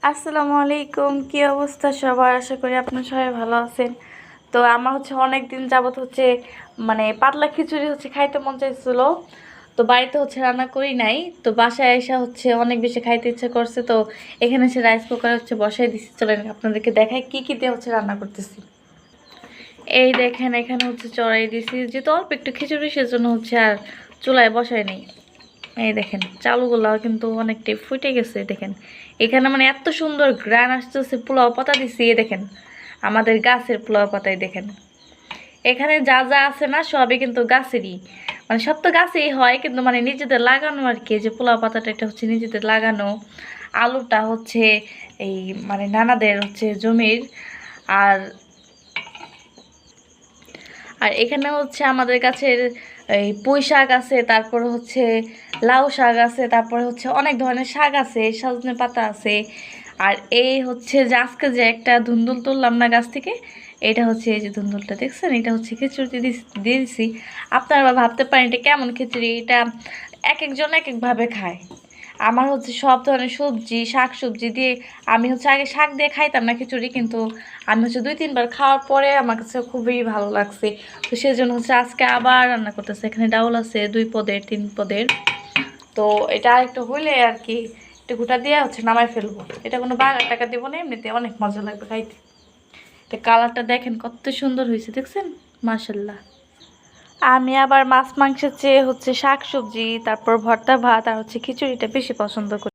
আসসালামু আলাইকুম, কি অবস্থা সবার? আশা করি আপনারা সবাই ভালো আছেন। তো আমার অনেক দিন যাবত মানে পাতলা খিচুড়ি খাইতে মন চাইছিল। তো বাড়িতে রান্না করি নাই, তো বাসায় এসে অনেক বেশি খাইতে ইচ্ছে করছে। তো এখানে রাইস কুকার বসাই দিচ্ছি। চলেন আপনাদেরকে দেখাই কি কি দিয়ে রান্না করতেছি। এই দেখেন, এখানে চড়াই দিছি, যেহেতু অল্প একটু খিচুড়ি সেজন্য আর চুলায় বসাই নেই। এই দেখেন চালগুলাও কিন্তু অনেকটাই ফুটে গেছে। দেখেন এখানে মানে এত সুন্দর গ্রান আসতেছে। পোলাও পাতা দিছি, এই দেখেন আমাদের গাছের পোলাও পাতায়। দেখেন এখানে যা যা আছে না সবই কিন্তু গাছেরই, মানে সব তো গাছেই হয়, কিন্তু মানে নিজেদের লাগানো আর কি। যে পোলাও পাতাটা এটা নিজেদের লাগানো। আলুটা এই মানে নানাদের জমির। আর আর এখানে আমাদের গাছের এই পুঁই শাক আছে, তারপর লাউ শাক আছে, তারপরে অনেক ধরনের শাক আছে, সজনে পাতা আছে। আর এই যে আজকে যে একটা ধুন্দুল তুললাম না গাছ থেকে, এটা এই যে ধুন্দুলটা দেখছেন, এটা খিচুড়ি দিয়ে দিছি। আপনারা ভাবতে পারেন এটা কেমন খিচুড়ি, এটা এক একজন এক একভাবে খায়। আমার সব ধরনের সবজি, শাক সবজি দিয়ে আমি আগে শাক দিয়ে খাইতাম না খিচুড়ি, কিন্তু আমি 2-3 বার খাওয়ার পরে আমার কাছে খুবই ভালো লাগছে। তো সেজন্য আজকে আবার রান্না করতেছে। এখানে ডাউল আছে 2 পদের 3 পদের। তো এটা একটু হইলে আর কি একটু গোটা দিয়ে নামাই ফেলবো। এটা কোনো বাগার টাকা দেবো না, এমনিতে অনেক মজা লাগবে খাইতে। এটা কালারটা দেখেন কত সুন্দর হয়েছে, দেখছেন? মাশাল্লাহ। আমি আবার মাছ মাংসের চেয়ে শাক সবজি, তারপর ভর্তা ভাত আর খিচুড়িটা বেশি পছন্দ করি।